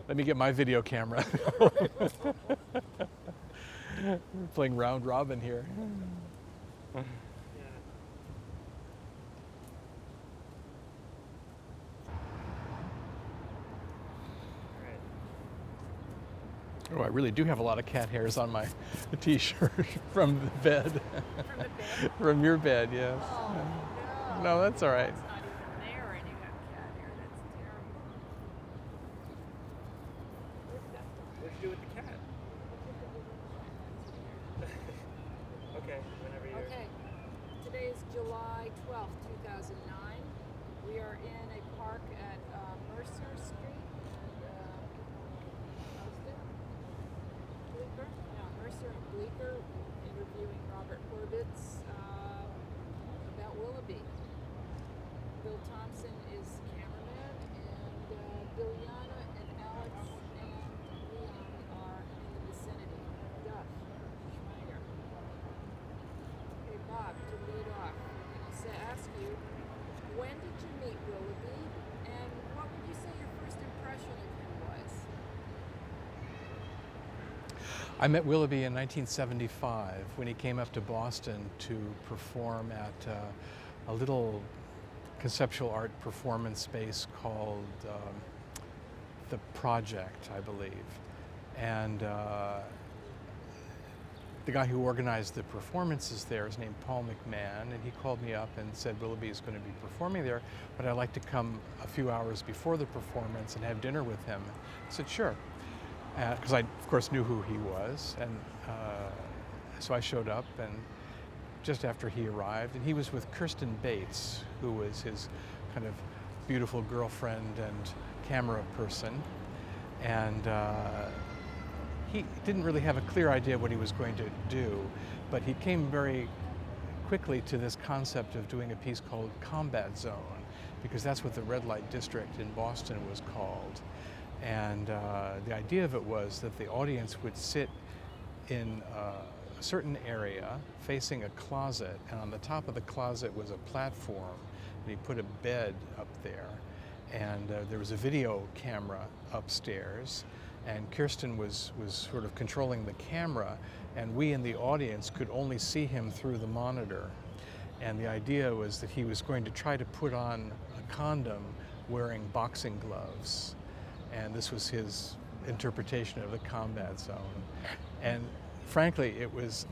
Let me get my video camera. We're playing round robin here. Yeah. All right. Oh, I really do have a lot of cat hairs on my t-shirt from the bed. From the bed? From your bed, yes. Oh, no. No, that's all right. It's not even there and you got cat hair. That's terrible. What'd you do with the cat? Okay, whenever you're. Okay. Today is July 12th, 2009. We are in a park at Mercer Street and Austin? Bleecker? No, Mercer and Bleecker, interviewing Robert Corbett about Willoughby. Bill Thompson is cameraman, and Bill Yana and Alex and Leon are in the vicinity. Duff, Schmeier. Okay, Bob, to lead off, we're going to ask you, when did you meet Willoughby, and what would you say your first impression of him was? I met Willoughby in 1975 when he came up to Boston to perform at a little conceptual art performance space called The Project, I believe. And the guy who organized the performances there is named Paul McMahon, and he called me up and said Willoughby is going to be performing there, but I'd like to come a few hours before the performance and have dinner with him. I said, sure. Because I, of course, knew who he was, and so I showed up, and just after he arrived, and he was with Kirsten Bates, who was his kind of beautiful girlfriend and camera person, and he didn't really have a clear idea what he was going to do, but he came very quickly to this concept of doing a piece called Combat Zone, because that's what the red light district in Boston was called. And the idea of it was that the audience would sit in a certain area facing a closet, and on the top of the closet was a platform, and he put a bed up there, and there was a video camera upstairs, and Kirsten was sort of controlling the camera, and we in the audience could only see him through the monitor. And the idea was that he was going to try to put on a condom wearing boxing gloves. And this was his interpretation of the combat zone. And frankly, it was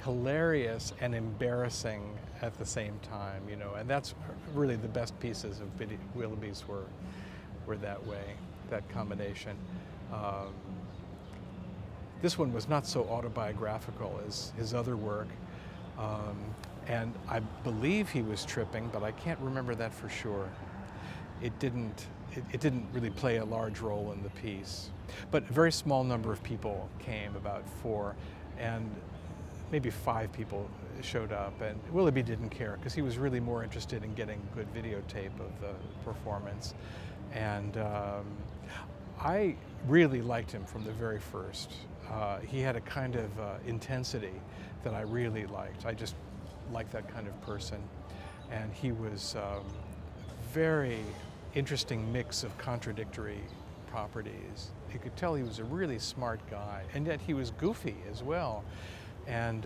hilarious and embarrassing at the same time, you know, and that's really the best pieces of Willoughby's were that way, that combination. This one was not so autobiographical as his other work, and I believe he was tripping, but I can't remember that for sure. It didn't really play a large role in the piece. But a very small number of people came, about 4, and maybe 5 people showed up. And Willoughby didn't care because he was really more interested in getting good videotape of the performance. And I really liked him from the very first. He had a kind of intensity that I really liked. I just liked that kind of person. And he was very interesting mix of contradictory properties. You could tell he was a really smart guy, and yet he was goofy as well, and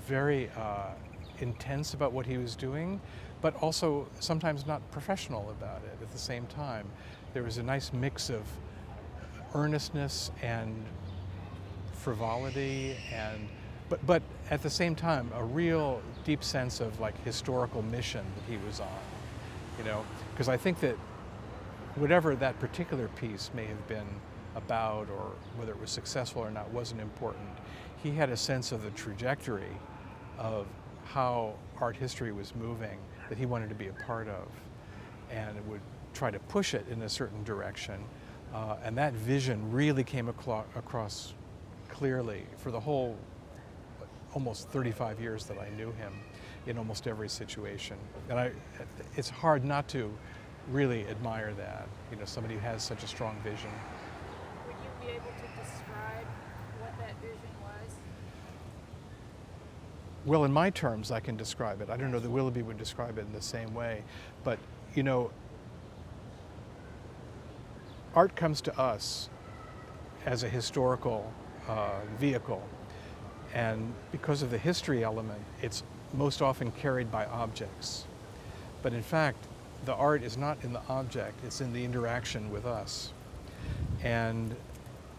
very intense about what he was doing, but also sometimes not professional about it at the same time. There was a nice mix of earnestness and frivolity, and but at the same time a real deep sense of like historical mission that he was on. You know, because I think that whatever that particular piece may have been about, or whether it was successful or not, wasn't important. He had a sense of the trajectory of how art history was moving that he wanted to be a part of, and would try to push it in a certain direction. And that vision really came across clearly for the whole almost 35 years that I knew him, in almost every situation. And it's hard not to really admire that, you know, somebody who has such a strong vision. Would you be able to describe what that vision was? Well, in my terms, I can describe it. I don't know that Willoughby would describe it in the same way, but, you know, art comes to us as a historical vehicle. And because of the history element, it's most often carried by objects. But in fact, the art is not in the object, it's in the interaction with us. And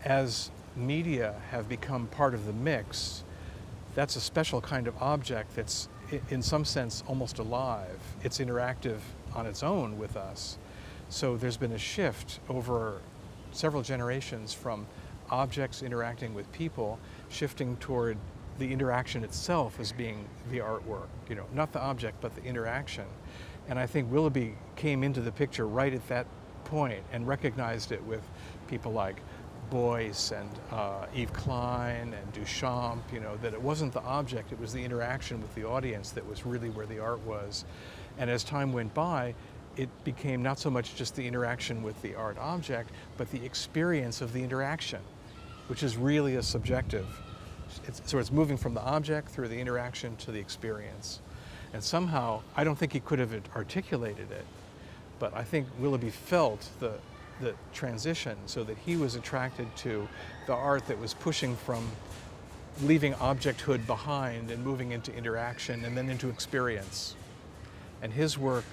as media have become part of the mix, that's a special kind of object that's in some sense almost alive. It's interactive on its own with us. So there's been a shift over several generations from objects interacting with people, shifting toward the interaction itself as being the artwork, not the object, but the interaction. And I think Willoughby came into the picture right at that point and recognized it with people like Beuys and Yves Klein and Duchamp, that it wasn't the object, it was the interaction with the audience that was really where the art was. And as time went by, it became not so much just the interaction with the art object, but the experience of the interaction, which is really a subjective. So it's moving from the object through the interaction to the experience. And somehow, I don't think he could have articulated it, but I think Willoughby felt the transition so that he was attracted to the art that was pushing from leaving objecthood behind and moving into interaction and then into experience. And his work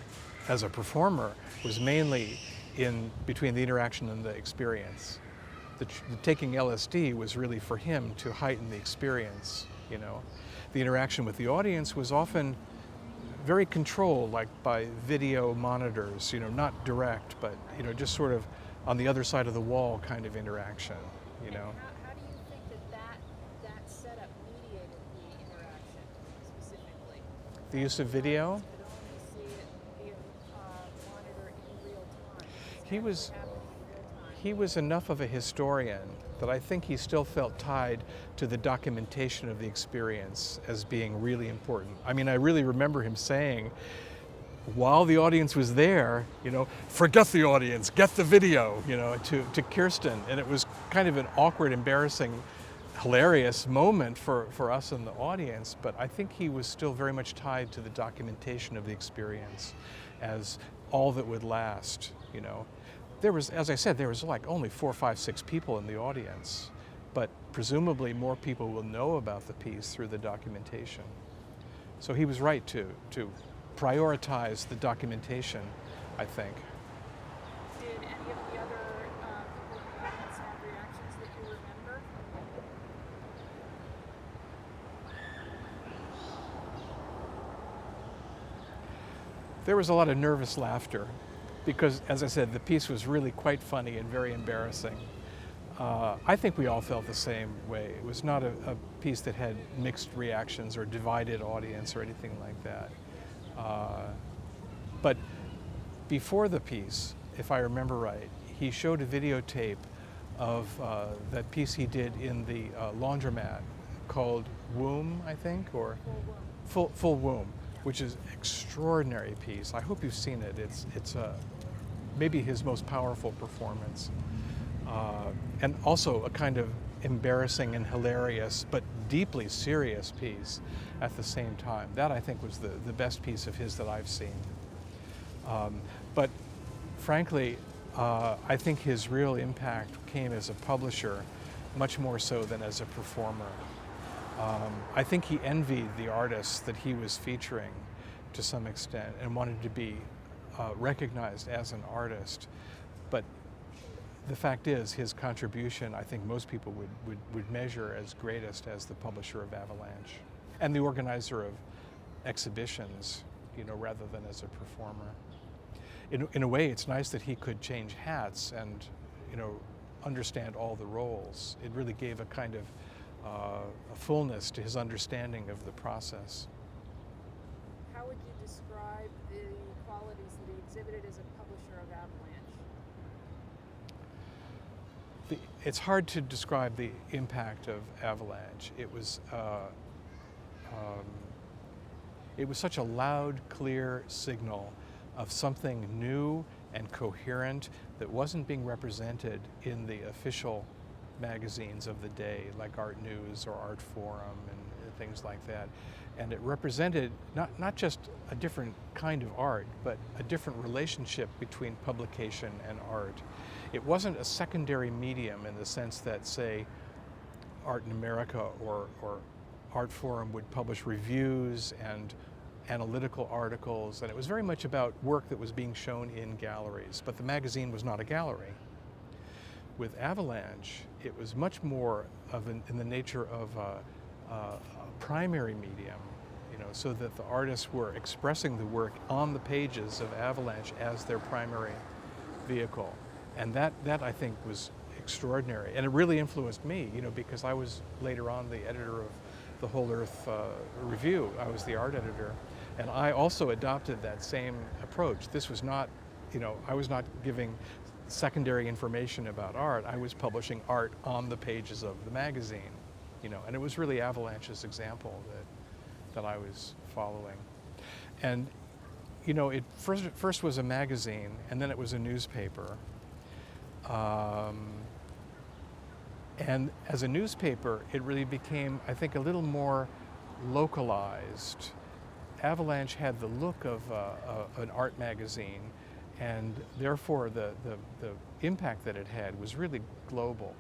as a performer was mainly in between the interaction and the experience. The taking LSD was really for him to heighten the experience, The interaction with the audience was often very controlled, like by video monitors, not direct, but, just sort of on the other side of the wall kind of interaction, How do you think that setup mediated the interaction specifically? The use of video? You could only see it being monitored in real time. He was Happening in real time. He was enough of a historian that I think he still felt tied to the documentation of the experience as being really important. I mean, I really remember him saying, while the audience was there, forget the audience, get the video, to Kirsten. And it was kind of an awkward, embarrassing, hilarious moment for us in the audience, but I think he was still very much tied to the documentation of the experience as all that would last, There was, as I said, there was like only 4, 5, 6 people in the audience, but presumably more people will know about the piece through the documentation. So he was right to prioritize the documentation, I think. Did any of the other people in the audience have reactions that you remember? There was a lot of nervous laughter because, as I said, the piece was really quite funny and very embarrassing. I think we all felt the same way. It was not a piece that had mixed reactions or divided audience or anything like that. But before the piece, if I remember right, he showed a videotape of that piece he did in the laundromat called Womb, I think, or Full Womb, which is an extraordinary piece. I hope you've seen it. It's maybe his most powerful performance. And also a kind of embarrassing and hilarious, but deeply serious piece at the same time. That, I think, was the best piece of his that I've seen. But frankly, I think his real impact came as a publisher, much more so than as a performer. I think he envied the artists that he was featuring to some extent and wanted to be recognized as an artist. But the fact is, his contribution, I think most people would measure as greatest as the publisher of Avalanche and the organizer of exhibitions, rather than as a performer. In a way, it's nice that he could change hats and, understand all the roles. It really gave a kind of a fullness to his understanding of the process. How would you describe the qualities that he exhibited as a publisher of Avalanche? It's hard to describe the impact of Avalanche. It was such a loud, clear signal of something new and coherent that wasn't being represented in the official magazines of the day, like Art News or Art Forum and things like that. And it represented not just a different kind of art, but a different relationship between publication and art. It wasn't a secondary medium in the sense that, say, Art in America or Artforum would publish reviews and analytical articles, and it was very much about work that was being shown in galleries, but the magazine was not a gallery. With Avalanche, it was much more of in the nature of a primary medium, you know, so that the artists were expressing the work on the pages of Avalanche as their primary vehicle. And that I think was extraordinary. And it really influenced me, you know, because I was later on the editor of the Whole Earth Review. I was the art editor. And I also adopted that same approach. This was not, you know, I was not giving secondary information about art. I was publishing art on the pages of the magazine, you know, and it was really Avalanche's example that I was following. And, you know, it first was a magazine, and then it was a newspaper. And as a newspaper, it really became, I think, a little more localized. Avalanche had the look of an art magazine, and therefore the impact that it had was really global.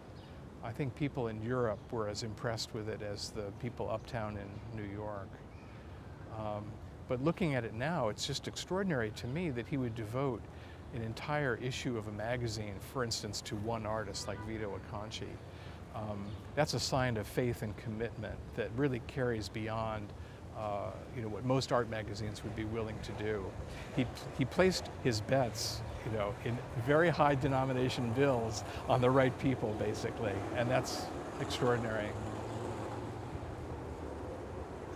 I think people in Europe were as impressed with it as the people uptown in New York. But looking at it now, it's just extraordinary to me that he would devote an entire issue of a magazine, for instance, to one artist like Vito Acconci. That's a sign of faith and commitment that really carries beyond you know, what most art magazines would be willing to do. He placed his bets, you know, in very high denomination bills on the right people, basically, and that's extraordinary. Would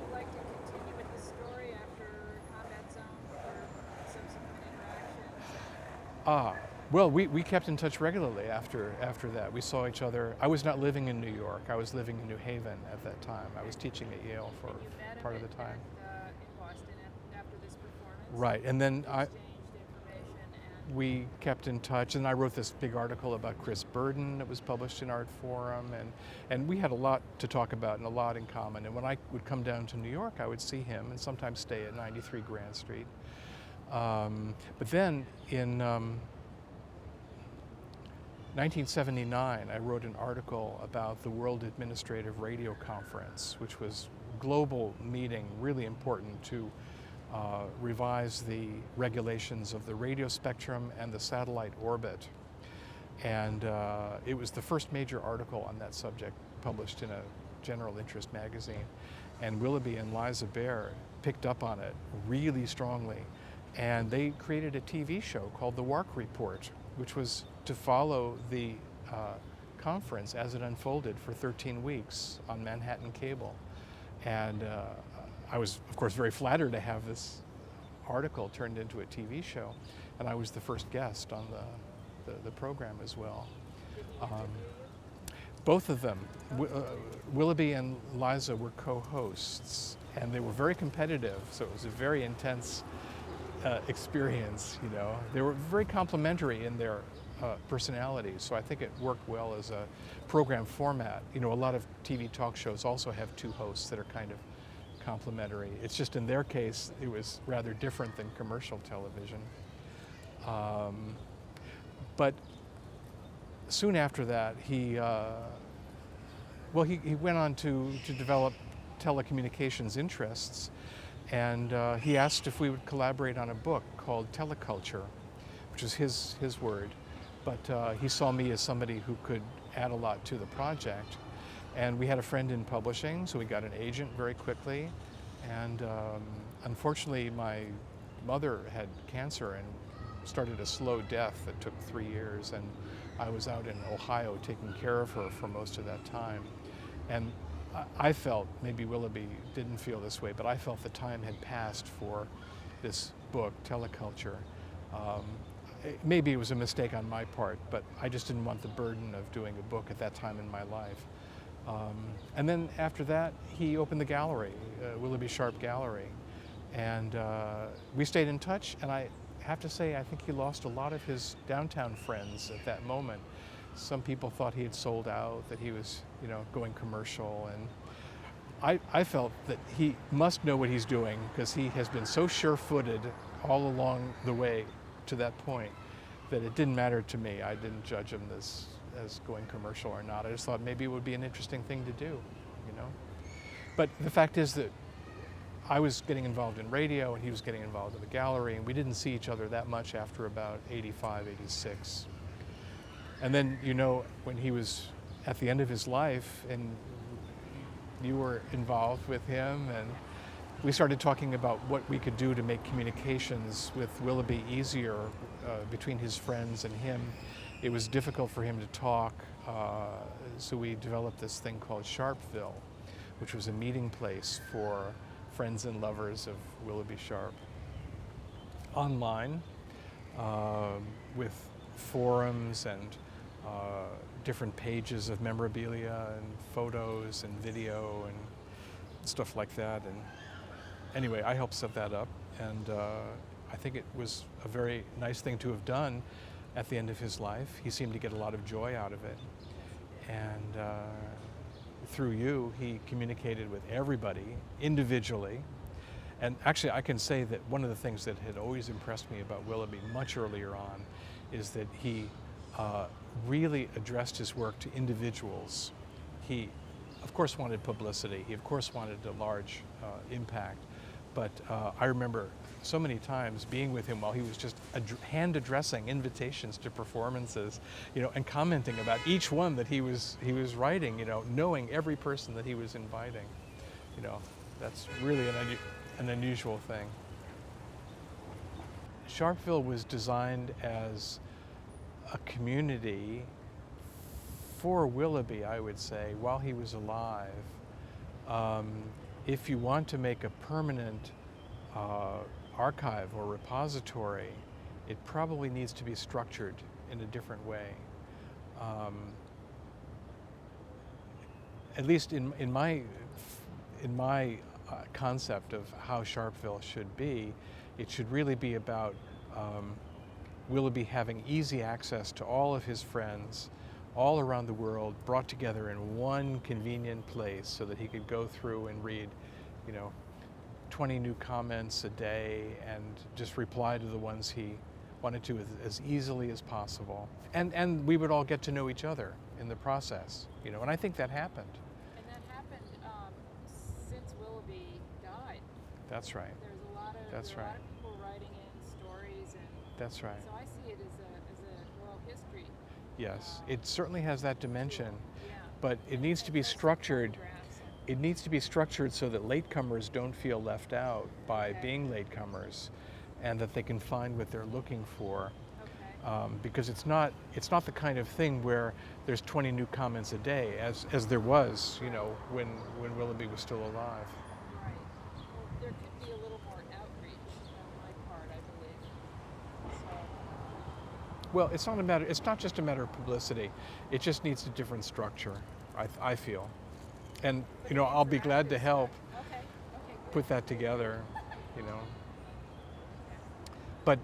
you like to continue with the story after Combat Zone or subsequent interactions? Well, we kept in touch regularly after that. We saw each other. I was not living in New York. I was living in New Haven at that time. I was teaching at Yale for And you met him part of the time. in Boston after this performance? Right, and then Exchanged information and we kept in touch, and I wrote this big article about Chris Burden that was published in Artforum, and we had a lot to talk about and a lot in common. And when I would come down to New York, I would see him and sometimes stay at 93 Grand Street. But then in 1979, I wrote an article about the World Administrative Radio Conference, which was a global meeting, really important to revise the regulations of the radio spectrum and the satellite orbit. And it was the first major article on that subject published in a general interest magazine. And Willoughby and Liza Baer picked up on it really strongly. And they created a TV show called The Wark Report, which was to follow the conference as it unfolded for 13 weeks on Manhattan Cable. And I was, of course, very flattered to have this article turned into a TV show, and I was the first guest on the program as well. Both of them, Willoughby and Liza, were co-hosts, and they were very competitive, so it was a very intense experience, you know. They were very complimentary in their personalities, so I think it worked well as a program format. You know, a lot of TV talk shows also have two hosts that are kind of complementary. It's just in their case, it was rather different than commercial television. But soon after that, he went on to develop telecommunications interests, and he asked if we would collaborate on a book called Teleculture, which is his word. But he saw me as somebody who could add a lot to the project. And we had a friend in publishing, so we got an agent very quickly. And unfortunately, my mother had cancer and started a slow death that took 3 years. And I was out in Ohio taking care of her for most of that time. And I felt, maybe Willoughby didn't feel this way, but I felt the time had passed for this book, Teleculture. Maybe it was a mistake on my part, but I just didn't want the burden of doing a book at that time in my life. And then after that, he opened the gallery, Willoughby Sharp Gallery. And we stayed in touch, and I have to say, I think he lost a lot of his downtown friends at that moment. Some people thought he had sold out, that he was, you know, going commercial, and I felt that he must know what he's doing because he has been so sure-footed all along the way to that point that it didn't matter to me. I didn't judge him as going commercial or not. I just thought maybe it would be an interesting thing to do, you know. But the fact is that I was getting involved in radio and he was getting involved in the gallery, and we didn't see each other that much after about 85, 86. And then, you know, when he was at the end of his life and you were involved with him, and we started talking about what we could do to make communications with Willoughby easier between his friends and him. It was difficult for him to talk, so we developed this thing called Sharpeville, which was a meeting place for friends and lovers of Willoughby Sharp. Online, with forums and different pages of memorabilia and photos and video and stuff like that. And anyway, I helped set that up, and I think it was a very nice thing to have done at the end of his life. He seemed to get a lot of joy out of it. And through you, he communicated with everybody individually. And actually, I can say that one of the things that had always impressed me about Willoughby much earlier on is that he really addressed his work to individuals. He, of course, wanted publicity. He, of course, wanted a large impact. But I remember so many times being with him while he was just hand addressing invitations to performances, you know, and commenting about each one that he was writing, you know, knowing every person that he was inviting. You know, that's really an unusual thing. Sharpeville was designed as a community for Willoughby, I would say, while he was alive. If you want to make a permanent archive or repository, it probably needs to be structured in a different way. At least in my concept of how Sharpeville should be, it should really be about Willoughby having easy access to all of his friends all around the world, brought together in one convenient place so that he could go through and read, you know, 20 new comments a day and just reply to the ones he wanted to as easily as possible. And we would all get to know each other in the process, you know, and I think that happened. And that happened since Willoughby died. That's right. There's a lot of That's right. people writing in stories, and That's right. so I see it as a oral history. Yes, it certainly has that dimension, Yeah. but it needs to be structured. It needs to be structured so that latecomers don't feel left out by Okay. being latecomers, and that they can find what they're looking for. Okay. Because it's not the kind of thing where there's 20 new comments a day, as there was, you know, when Willoughby was still alive. Right. Well, there could be a little more outreach on my part, I believe. So, Well, it's not just a matter of publicity. It just needs a different structure, I feel. And, you know, I'll be glad to help okay. Good. put that together, you know. But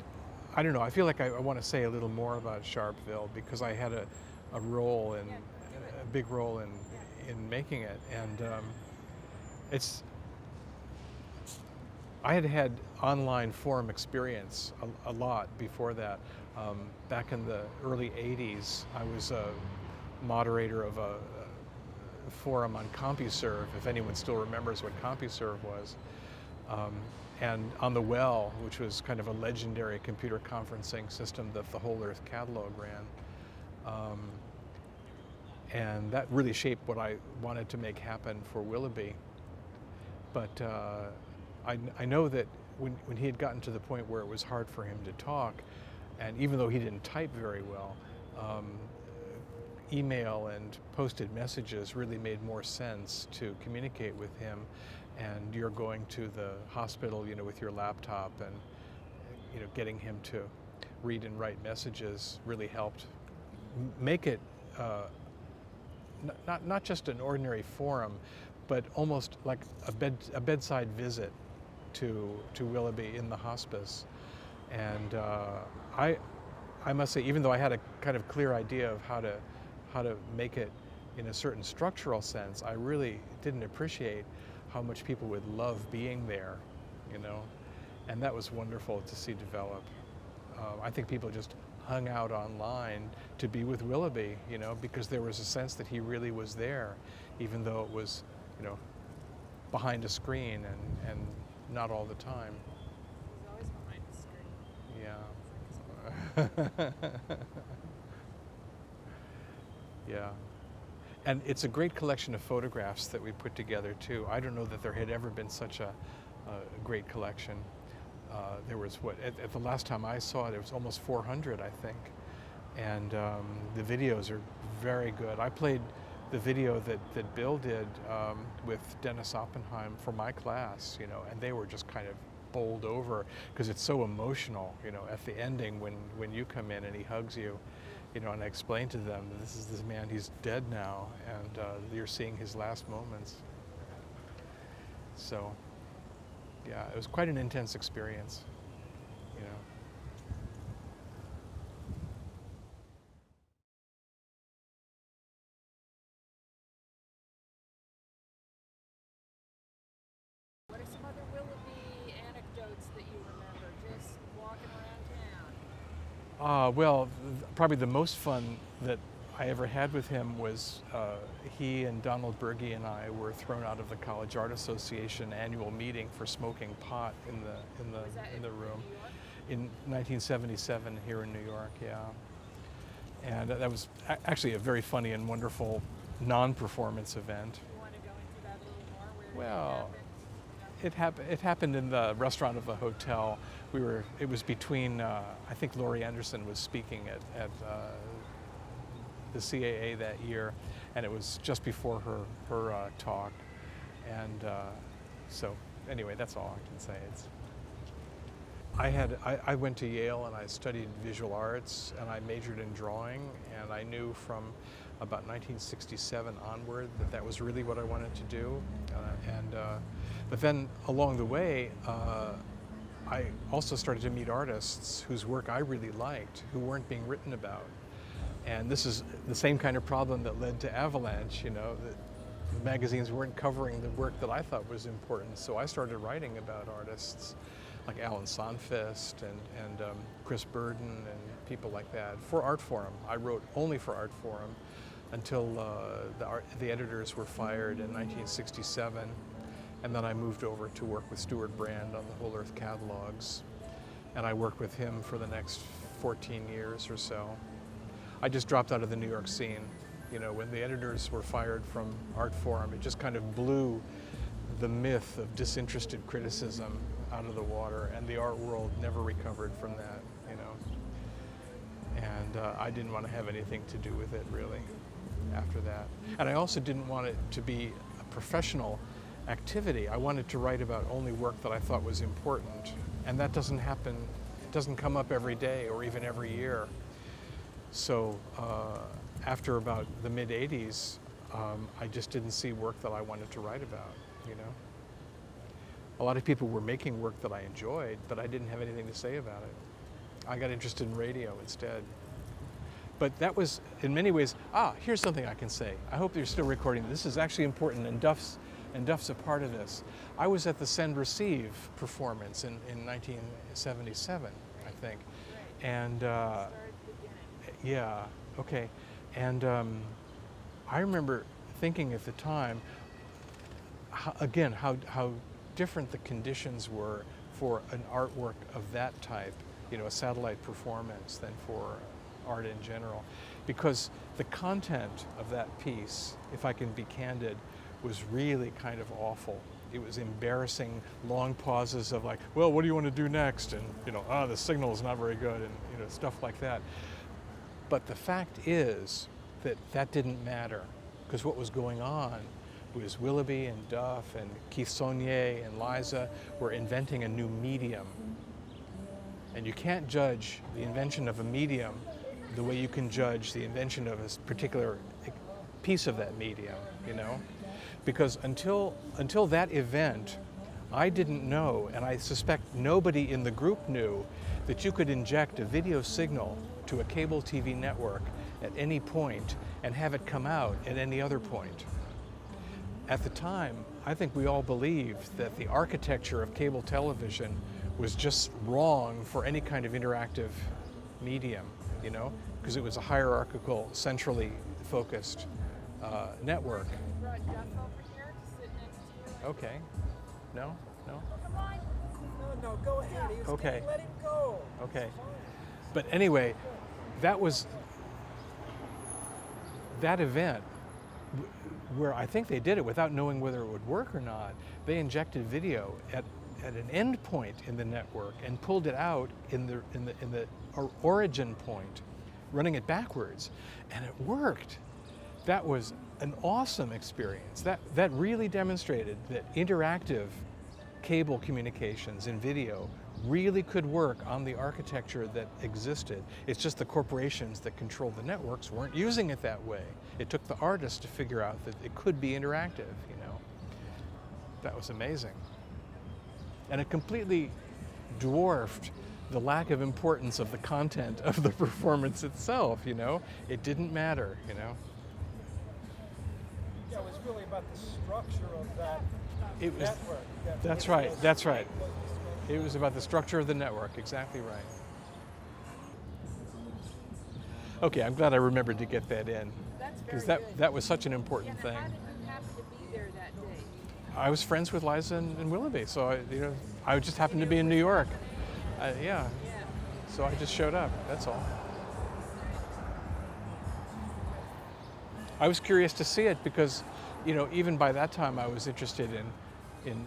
I don't know, I feel like I want to say a little more about Sharpeville because I had a role in, a big role in making it. And I had online forum experience a lot before that. Back in the early 80s, I was a moderator of a forum on CompuServe, if anyone still remembers what CompuServe was. And on the Well, which was kind of a legendary computer conferencing system that the Whole Earth Catalog ran. And that really shaped what I wanted to make happen for Willoughby. But I know that when he had gotten to the point where it was hard for him to talk, and even though he didn't type very well, email and posted messages really made more sense to communicate with him. And you're going to the hospital, you know, with your laptop, and you know, getting him to read and write messages really helped make it not just an ordinary forum, but almost like a bedside visit to Willoughby in the hospice. And I must say, even though I had a kind of clear idea of how to make it in a certain structural sense, I really didn't appreciate how much people would love being there, you know, and that was wonderful to see develop. I think people just hung out online to be with Willoughby, you know, because there was a sense that he really was there, even though it was, you know, behind a screen and not all the time. He's always behind the screen. Yeah. Yeah. And it's a great collection of photographs that we put together too. I don't know that there had ever been such a great collection. There was at the last time I saw it, it was almost 400, I think. And the videos are very good. I played the video that Bill did with Dennis Oppenheim for my class, you know, and they were just kind of bowled over because it's so emotional, you know, at the ending when you come in and he hugs you, you know, and I explained to them that this is this man, he's dead now, and you're seeing his last moments. So, yeah, it was quite an intense experience, you know. What are some other Willoughby anecdotes that you remember just walking around town? Well, probably the most fun that I ever had with him was he and Donald Berge and I were thrown out of the College Art Association annual meeting for smoking pot in the room in 1977 here in New York. Yeah, and that was actually a very funny and wonderful non-performance event. You want to go into that a little more? Where Well, it happened? it happened in the restaurant of the hotel. It was between, I think Laurie Anderson was speaking at the CAA that year, and it was just before her talk. And so anyway, that's all I can say. I went to Yale and I studied visual arts and I majored in drawing, and I knew from about 1967 onward that was really what I wanted to do. But then along the way, I also started to meet artists whose work I really liked, who weren't being written about. And this is the same kind of problem that led to Avalanche, you know, that the magazines weren't covering the work that I thought was important. So I started writing about artists like Alan Sonfest and Chris Burden and people like that for Artforum. I wrote only for Artforum until the editors were fired in 1967. And then I moved over to work with Stuart Brand on the Whole Earth catalogs. And I worked with him for the next 14 years or so. I just dropped out of the New York scene. You know, when the editors were fired from Artforum, it just kind of blew the myth of disinterested criticism out of the water, and the art world never recovered from that, you know. And I didn't want to have anything to do with it, really, after that. And I also didn't want it to be a professional activity. I wanted to write about only work that I thought was important, and that doesn't happen, it doesn't come up every day or even every year. So after about the mid-'80s, I just didn't see work that I wanted to write about, you know. A lot of people were making work that I enjoyed, but I didn't have anything to say about it. I got interested in radio instead. But that was, in many ways, here's something I can say. I hope you're still recording. This is actually important, and Duff's a part of this. I was at the Send Receive performance in 1977, I think. And yeah, okay. And I remember thinking at the time, how different the conditions were for an artwork of that type, you know, a satellite performance, than for art in general. Because the content of that piece, if I can be candid, was really kind of awful. It was embarrassing, long pauses of like, well, what do you want to do next? And, you know, the signal is not very good, and, you know, stuff like that. But the fact is that didn't matter, because what was going on was Willoughby and Duff and Keith Saunier and Liza were inventing a new medium. And you can't judge the invention of a medium the way you can judge the invention of a particular piece of that medium, you know? Because until that event, I didn't know, and I suspect nobody in the group knew, that you could inject a video signal to a cable TV network at any point and have it come out at any other point. At the time, I think we all believed that the architecture of cable television was just wrong for any kind of interactive medium, you know, because it was a hierarchical, centrally focused network. We brought Duff over here to sit next to you. Okay. No? No? Come on. No, go ahead. He was Okay. kidding. Let him go. Okay. It's fine. But anyway, that event where I think they did it without knowing whether it would work or not. They injected video at an end point in the network and pulled it out in the origin point, running it backwards, and it worked. That was an awesome experience. That really demonstrated that interactive cable communications and video really could work on the architecture that existed. It's just the corporations that control the networks weren't using it that way. It took the artists to figure out that it could be interactive, you know. That was amazing. And it completely dwarfed the lack of importance of the content of the performance itself, you know. It didn't matter, you know. Yeah, it was really about the structure of that It was, network. that's right, that's right. It was about the structure of the network, exactly right. Okay, I'm glad I remembered to get that in, That's because very good. that was such an Yeah, important now thing. how did you happen to be there that day? I was friends with Liza and Willoughby, so I just happened to be in New York. Yeah, Yeah. so I just showed up, that's all. I was curious to see it because, you know, even by that time I was interested in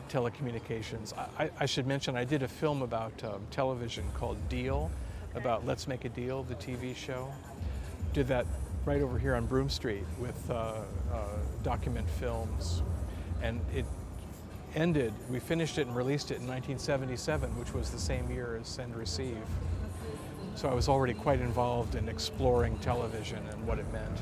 telecommunications. I should mention I did a film about television called Deal, about Let's Make a Deal, the TV show. Did that right over here on Broome Street with Document Films. And it ended, we finished it and released it in 1977, which was the same year as Send Receive. So I was already quite involved in exploring television and what it meant.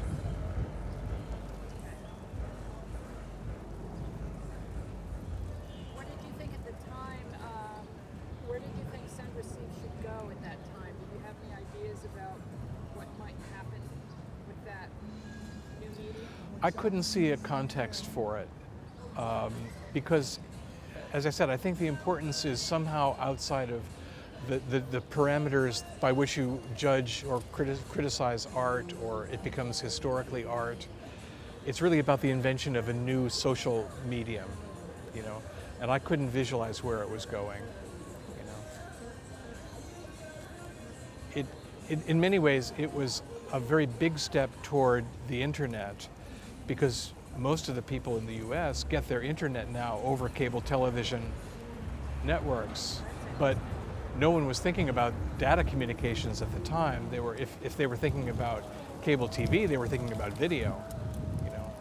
What did you think at the time? Where did you think Send Receive should go at that time? Did you have any ideas about what might happen with that new medium? I couldn't see a context for it because, as I said, I think the importance is somehow outside of the parameters by which you judge or criticize art, or it becomes historically art. It's really about the invention of a new social medium, you know, and I couldn't visualize where it was going, you know. In many ways, it was a very big step toward the internet, because most of the people in the US get their internet now over cable television networks, but no one was thinking about data communications at the time. They were, if they were thinking about cable TV, they were thinking about video, you know.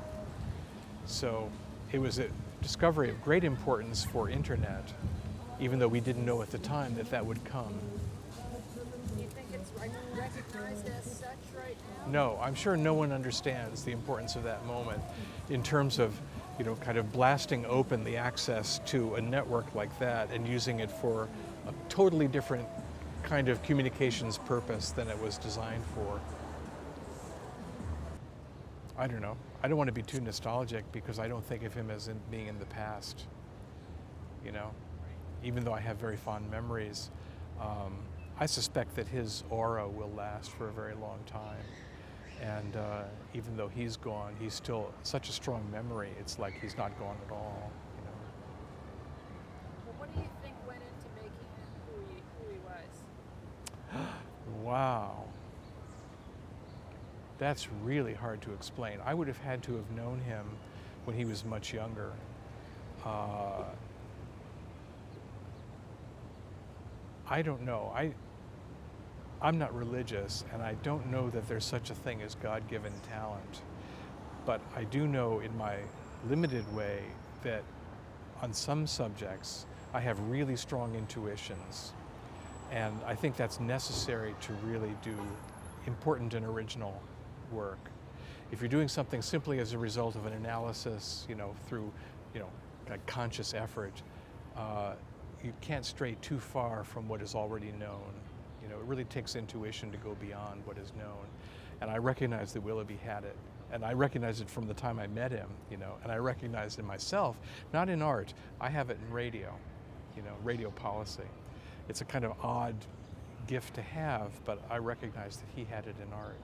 So it was a discovery of great importance for internet, even though we didn't know at the time that that would come. Do you think it's recognized as such right now? No, I'm sure no one understands the importance of that moment in terms of, you know, kind of blasting open the access to a network like that and using it for a totally different kind of communications purpose than it was designed for. I don't know. I don't want to be too nostalgic because I don't think of him as being in the past, you know, even though I have very fond memories. I suspect that his aura will last for a very long time. And even though he's gone, he's still such a strong memory. It's like he's not gone at all, you know. Well, what do you think went into making him who he was? Wow. That's really hard to explain. I would have had to have known him when he was much younger. I don't know. I'm not religious, and I don't know that there's such a thing as God-given talent. But I do know in my limited way that on some subjects, I have really strong intuitions. And I think that's necessary to really do important and original work. If you're doing something simply as a result of an analysis, you know, through, you know, a conscious effort, you can't stray too far from what is already known. You know, it really takes intuition to go beyond what is known. And I recognized that Willoughby had it. And I recognized it from the time I met him, and I recognized it myself, not in art. I have it in radio, radio policy. It's a kind of odd gift to have, but I recognize that he had it in art.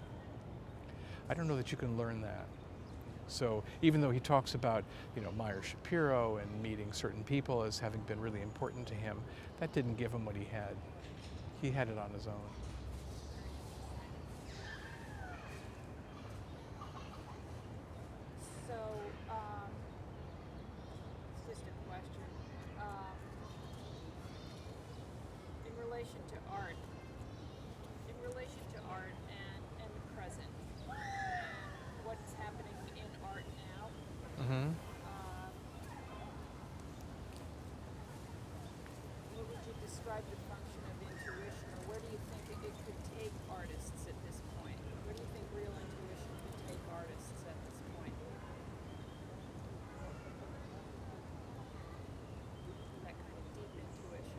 I don't know that you can learn that. So even though he talks about, Meyer Shapiro and meeting certain people as having been really important to him, that didn't give him what he had. He had it on his own. So, it's just a question. In relation to art and the present, and what's happening in art now, Mm-hmm. what would you describe the function of intuition, or where do you think it could take artists at this point? Where do you think real intuition could take artists at this point? That kind of deep intuition.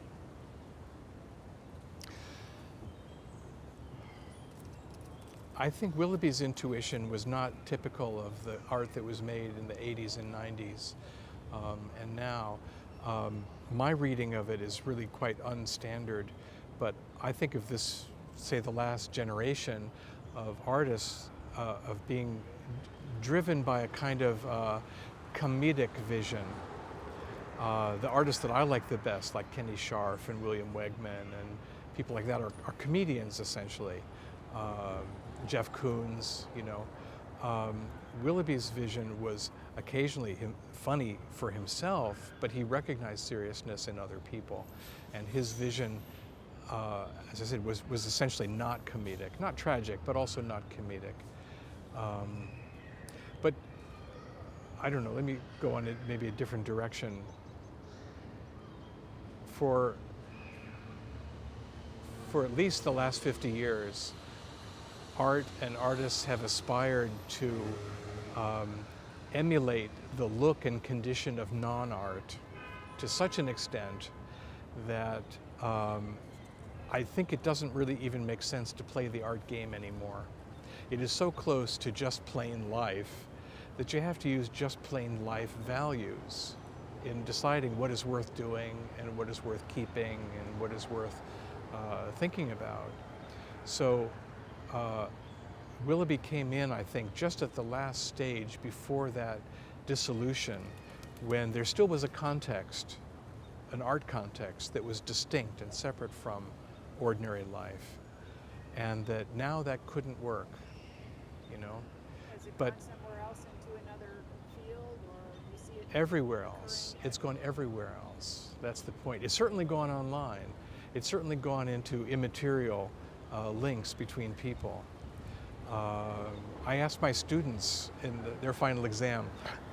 I think Willoughby's intuition was not typical of the art that was made in the 80s and 90s and now. My reading of it is really quite unstandard, but I think of this, say, the last generation of artists of being driven by a kind of comedic vision. The artists that I like the best, like Kenny Scharf and William Wegman and people like that, are comedians essentially. Jeff Koons, Willoughby's vision was occasionally funny for himself, but he recognized seriousness in other people. And his vision, as I said, was essentially not comedic, not tragic, but also not comedic. But I don't know, let me go on maybe a different direction. For at least the last 50 years, art and artists have aspired to emulate the look and condition of non-art to such an extent that I think it doesn't really even make sense to play the art game anymore. It is so close to just plain life that you have to use just plain life values in deciding what is worth doing and what is worth keeping and what is worth thinking about. So Willoughby came in, I think, just at the last stage before that dissolution, when there still was a context, an art context that was distinct and separate from ordinary life, and that now that couldn't work, Has it But gone somewhere else into another field, or you see it everywhere else. It's gone everywhere else. That's the point. It's certainly gone online. It's certainly gone into immaterial links between people. I asked my students in their final exam,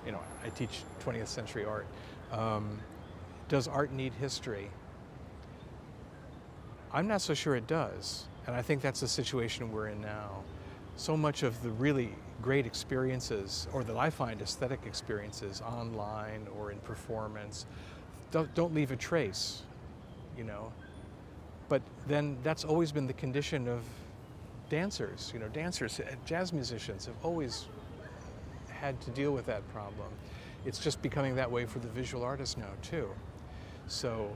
I teach 20th century art, does art need history? I'm not so sure it does, and I think that's the situation we're in now. So much of the really great experiences, or that I find aesthetic experiences online or in performance, don't leave a trace, But then that's always been the condition of dancers. Dancers, jazz musicians have always had to deal with that problem. It's just becoming that way for the visual artist now too. So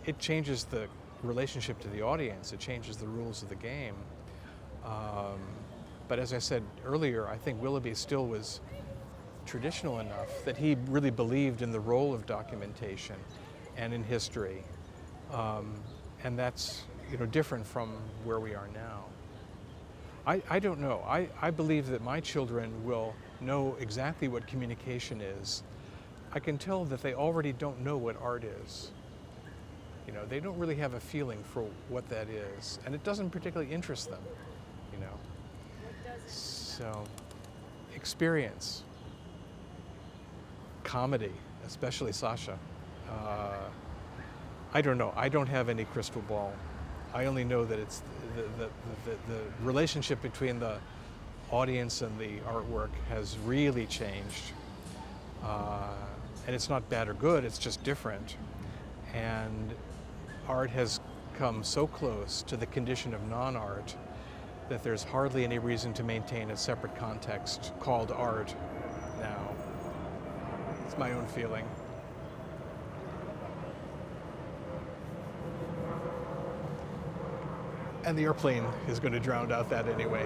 it changes the relationship to the audience. It changes the rules of the game. But as I said earlier, I think Willoughby still was traditional enough that he really believed in the role of documentation and in history. And that's different from where we are now. I don't know. I believe that my children will know exactly what communication is. I can tell that they already don't know what art is. They don't really have a feeling for what that is, and it doesn't particularly interest them. What does it? So, experience, comedy, especially Sasha. I don't know. I don't have any crystal ball. I only know that it's the relationship between the audience and the artwork has really changed. And it's not bad or good, it's just different. And art has come so close to the condition of non-art that there's hardly any reason to maintain a separate context called art now. It's my own feeling. And the airplane is going to drown out that anyway.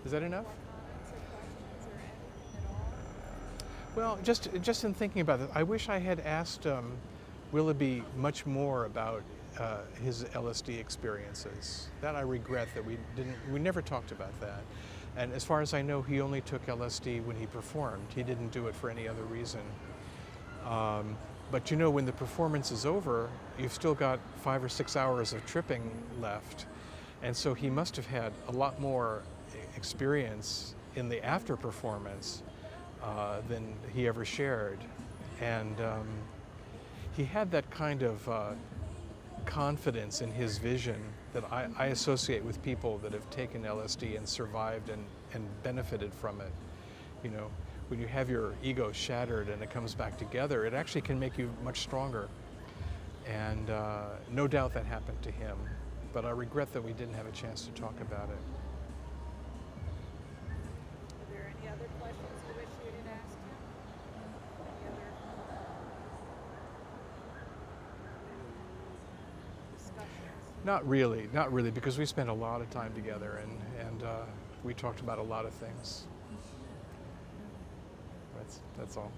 Is that enough? Well, just in thinking about it, I wish I had asked Willoughby much more about his LSD experiences. That I regret that we never talked about that. And as far as I know, he only took LSD when he performed. He didn't do it for any other reason. But you know, when the performance is over, you've still got 5 or 6 hours of tripping left. And so he must have had a lot more experience in the after performance than he ever shared. And he had that kind of confidence in his vision that I associate with people that have taken LSD and survived and benefited from it. You know, when you have your ego shattered and it comes back together, it actually can make you much stronger. And no doubt that happened to him, but I regret that we didn't have a chance to talk about it. Are there any other questions you wish you had asked him? Any other discussions? Not really, because we spent a lot of time together and we talked about a lot of things. That's all.